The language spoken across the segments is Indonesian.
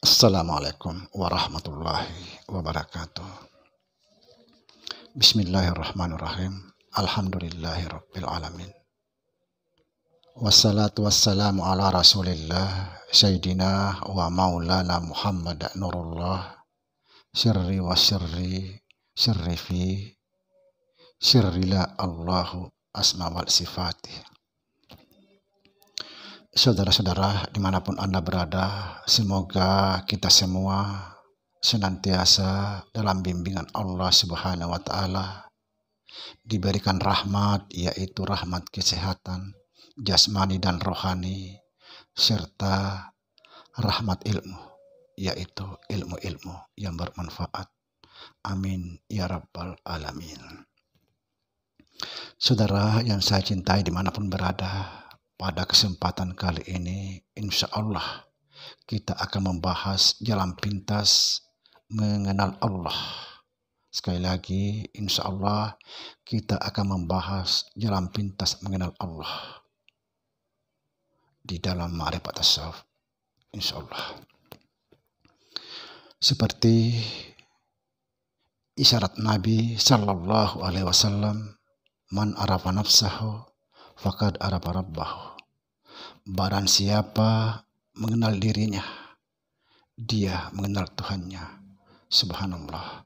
Assalamualaikum warahmatullahi wabarakatuh. Bismillahirrahmanirrahim. Alhamdulillahirabbil alamin. Wassalatu wassalamu ala Rasulillah Sayyidina wa Maulana Muhammad Nurullah sirri wa sirri fi sirri la Allahu asma wal sifati. Saudara-saudara dimanapun Anda berada, semoga kita semua senantiasa dalam bimbingan Allah Subhanahu wa Ta'ala, diberikan rahmat, yaitu rahmat kesehatan jasmani dan rohani, serta rahmat ilmu, yaitu ilmu-ilmu yang bermanfaat. Amin ya rabbal alamin. Saudara yang saya cintai dimanapun berada, pada kesempatan kali ini, insya Allah kita akan membahas jalan pintas mengenal Allah. Sekali lagi, insya Allah kita akan membahas jalan pintas mengenal Allah di dalam ma'rifat tasawuf, insya Allah. Seperti isyarat Nabi Sallallahu Alaihi Wasallam, man arafa nafsahu faqad arafa rabbahu. Barang siapa mengenal dirinya, dia mengenal Tuhannya. Subhanallah.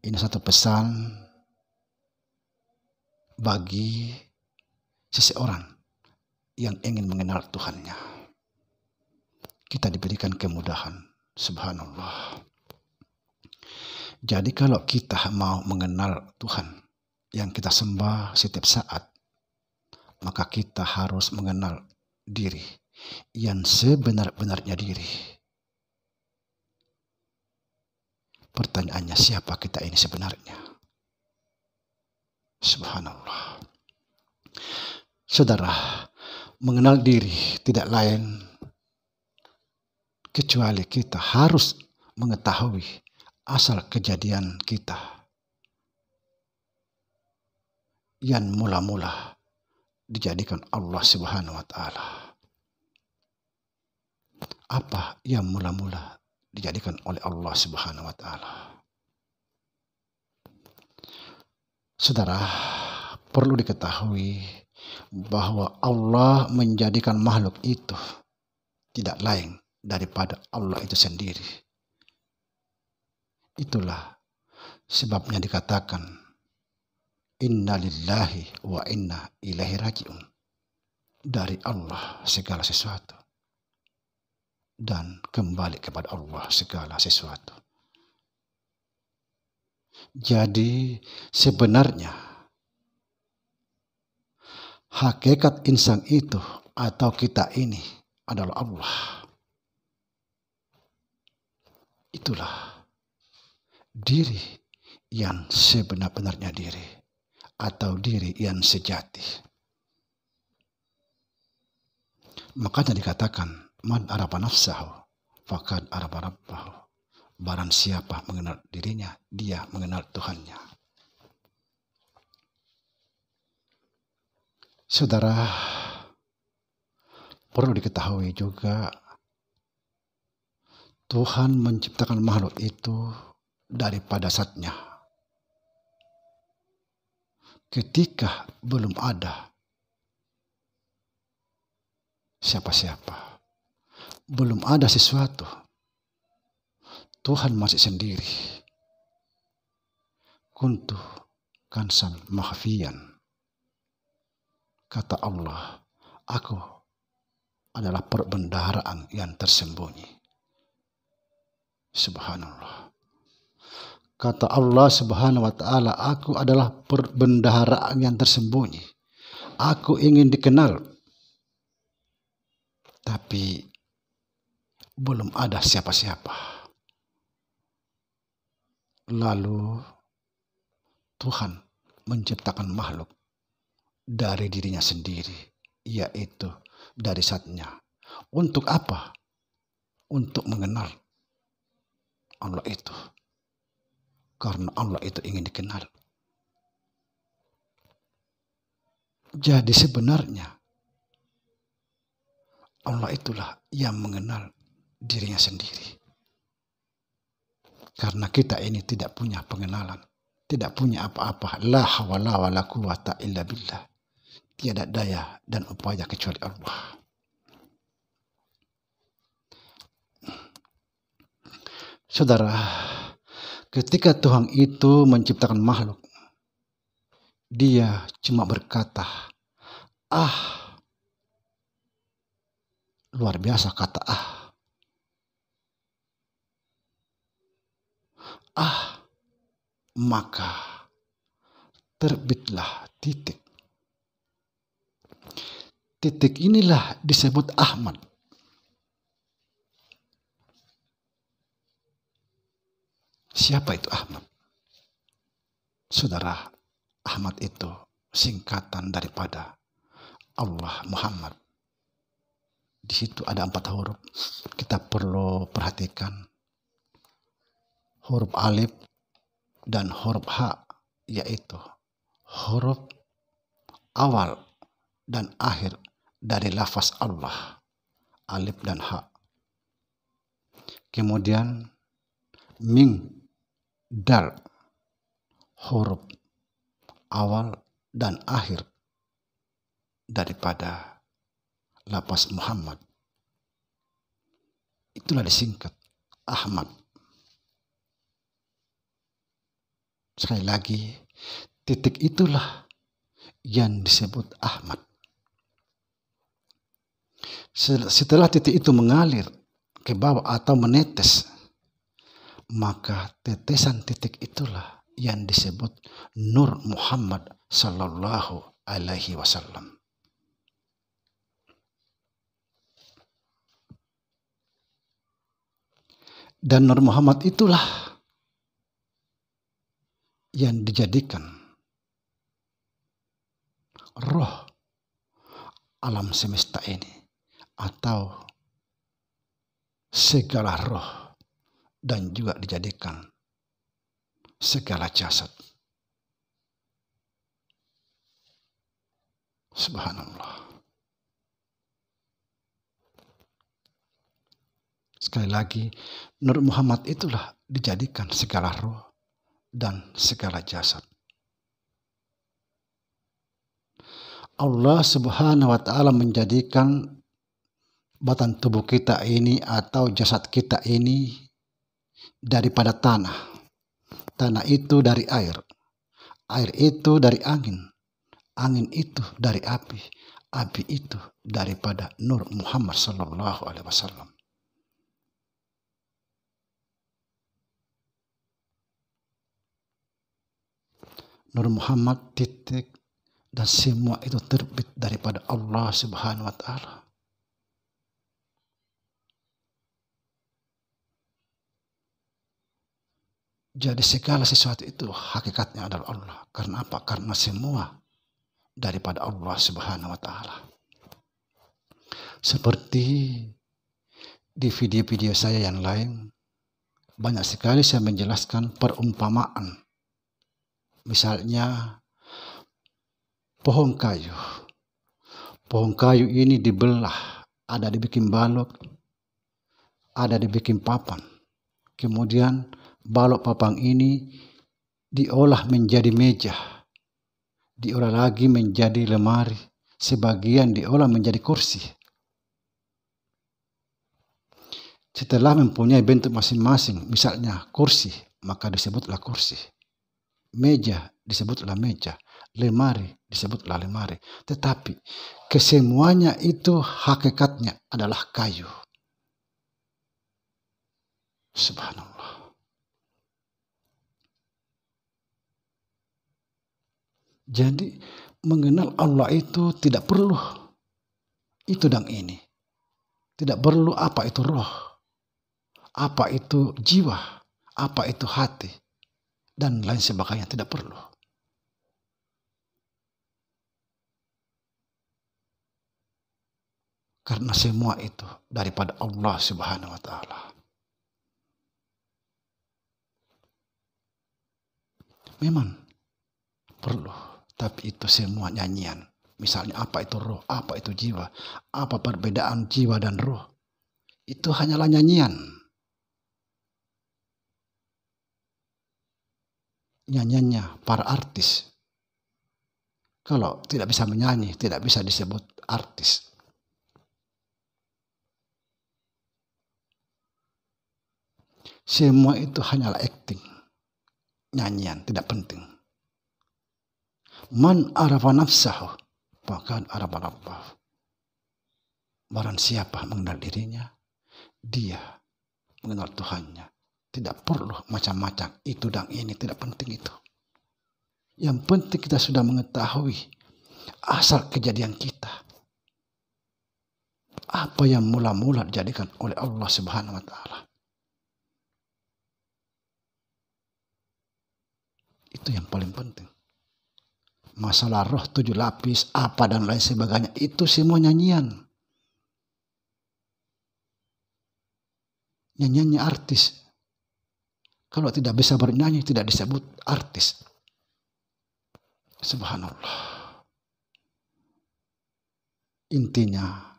Ini satu pesan bagi seseorang yang ingin mengenal Tuhannya. Kita diberikan kemudahan. Subhanallah. Jadi kalau kita mau mengenal Tuhan yang kita sembah setiap saat, maka kita harus mengenal diri yang sebenar-benarnya diri. Pertanyaannya, siapa kita ini sebenarnya? Subhanallah. Saudara, mengenal diri tidak lain kecuali kita harus mengetahui asal kejadian kita yang mula-mula dijadikan Allah Subhanahu wa Ta'ala. Apa yang mula-mula dijadikan oleh Allah Subhanahu wa Ta'ala? Saudara, perlu diketahui bahwa Allah menjadikan makhluk itu tidak lain daripada Allah itu sendiri. Itulah sebabnya dikatakan inna lillahi wa inna ilaihi raji'un. Dari Allah segala sesuatu dan kembali kepada Allah segala sesuatu. Jadi sebenarnya hakikat insan itu atau kita ini adalah Allah. Itulah diri yang sebenar-benarnya diri, atau diri yang sejati. Makanya dikatakan man arafa nafsahu faqad arafa rabbahu. Barang siapa mengenal dirinya, dia mengenal Tuhannya. Saudara, perlu diketahui juga Tuhan menciptakan makhluk itu daripada zatnya. Ketika belum ada siapa-siapa, belum ada sesuatu, Tuhan masih sendiri. Kuntu kansan mahfiyan. Kata Allah, aku adalah perbendaharaan yang tersembunyi. Subhanallah. Kata Allah Subhanahu wa Ta'ala, aku adalah perbendaharaan yang tersembunyi. Aku ingin dikenal, tapi belum ada siapa-siapa. Lalu Tuhan menciptakan makhluk dari dirinya sendiri, yaitu dari zatnya. Untuk apa? Untuk mengenal Allah itu. Karena Allah itu ingin dikenal. Jadi sebenarnya Allah itulah yang mengenal dirinya sendiri. Karena kita ini tidak punya pengenalan, tidak punya apa-apa. La hawla wa la quwata illa billah. Tiada daya dan upaya kecuali Allah. Saudara, ketika Tuhan itu menciptakan makhluk, Dia cuma berkata, luar biasa kata maka terbitlah titik. Titik inilah disebut Ahmad. Siapa itu Ahmad? Saudara, Ahmad itu singkatan daripada Allah Muhammad. Di situ ada 4 huruf. Kita perlu perhatikan. Huruf alif dan huruf ha, yaitu huruf awal dan akhir dari lafaz Allah. Alif dan ha. Kemudian mim, dal, huruf awal dan akhir daripada lafaz Muhammad. Itulah disingkat Ahmad. Sekali lagi, titik itulah yang disebut Ahmad. Setelah titik itu mengalir ke bawah atau menetes, maka tetesan titik itulah yang disebut Nur Muhammad sallallahu alaihi wasallam. Dan Nur Muhammad itulah yang dijadikan roh alam semesta ini, atau segala roh, dan juga dijadikan segala jasad. Subhanallah. Sekali lagi, Nur Muhammad itulah dijadikan segala roh dan segala jasad. Allah Subhanahu wa Ta'ala menjadikan batang tubuh kita ini atau jasad kita ini daripada tanah. Tanah itu dari air. Air itu dari angin. Angin itu dari api. Api itu daripada Nur Muhammad sallallahu alaihi wasallam. Nur Muhammad titik, dan semua itu terbit daripada Allah Subhanahu wa Ta'ala. Jadi segala sesuatu itu hakikatnya adalah Allah. Karena apa? Karena semua daripada Allah Subhanahu wa Ta'ala. Seperti di video-video saya yang lain, banyak sekali saya menjelaskan perumpamaan. Misalnya pohon kayu. Pohon kayu ini dibelah, ada dibikin balok, ada dibikin papan. Kemudian balok papan ini diolah menjadi meja, diolah lagi menjadi lemari, sebagian diolah menjadi kursi. Setelah mempunyai bentuk masing-masing, misalnya kursi, maka disebutlah kursi. Meja disebutlah meja, lemari disebutlah lemari. Tetapi kesemuanya itu hakikatnya adalah kayu. Subhanallah. Jadi mengenal Allah itu tidak perlu itu dan ini. Tidak perlu apa itu roh, apa itu jiwa, apa itu hati, dan lain sebagainya, tidak perlu. Karena semua itu daripada Allah Subhanahu wa Ta'ala. Memang perlu, tapi itu semua nyanyian. Misalnya apa itu roh, apa itu jiwa, apa perbedaan jiwa dan roh. Itu hanyalah nyanyian. nyanyiannya para artis. Kalau tidak bisa menyanyi, tidak bisa disebut artis. Semua itu hanyalah acting, nyanyian, tidak penting. Man arafa nafsahu, bahkan arafa rabbahu. Barang siapa mengenal dirinya, dia mengenal Tuhannya. Tidak perlu macam-macam, itu dan ini, tidak penting itu. Yang penting kita sudah mengetahui asal kejadian kita. Apa yang mula-mula dijadikan oleh Allah Subhanahu wa Ta'ala. Itu yang paling penting. Masalah roh 7 lapis, apa dan lain sebagainya, itu semua nyanyian. Nyanyiannya artis. Kalau tidak bisa bernyanyi, tidak disebut artis. Subhanallah. Intinya,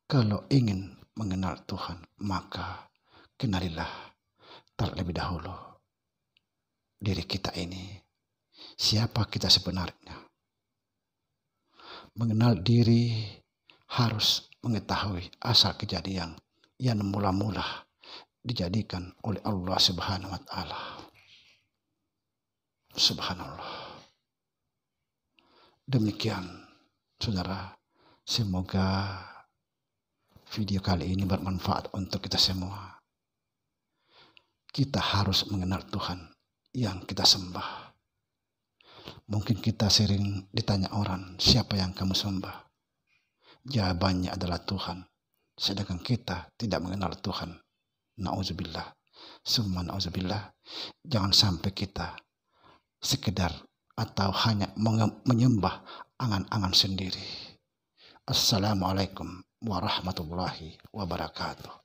kalau ingin mengenal Tuhan, maka kenalilah terlebih dahulu diri kita ini. Siapa kita sebenarnya? Mengenal diri harus mengetahui asal kejadian yang mula-mula dijadikan oleh Allah Subhanahu wa Ta'ala. Subhanallah. Demikian, saudara. Semoga video kali ini bermanfaat untuk kita semua. Kita harus mengenal Tuhan yang kita sembah. Mungkin kita sering ditanya orang, siapa yang kamu sembah? Jawabannya adalah Tuhan. Sedangkan kita tidak mengenal Tuhan. Na'udzubillah. Summa na'udzubillah. Jangan sampai kita sekedar atau hanya menyembah angan-angan sendiri. Assalamualaikum warahmatullahi wabarakatuh.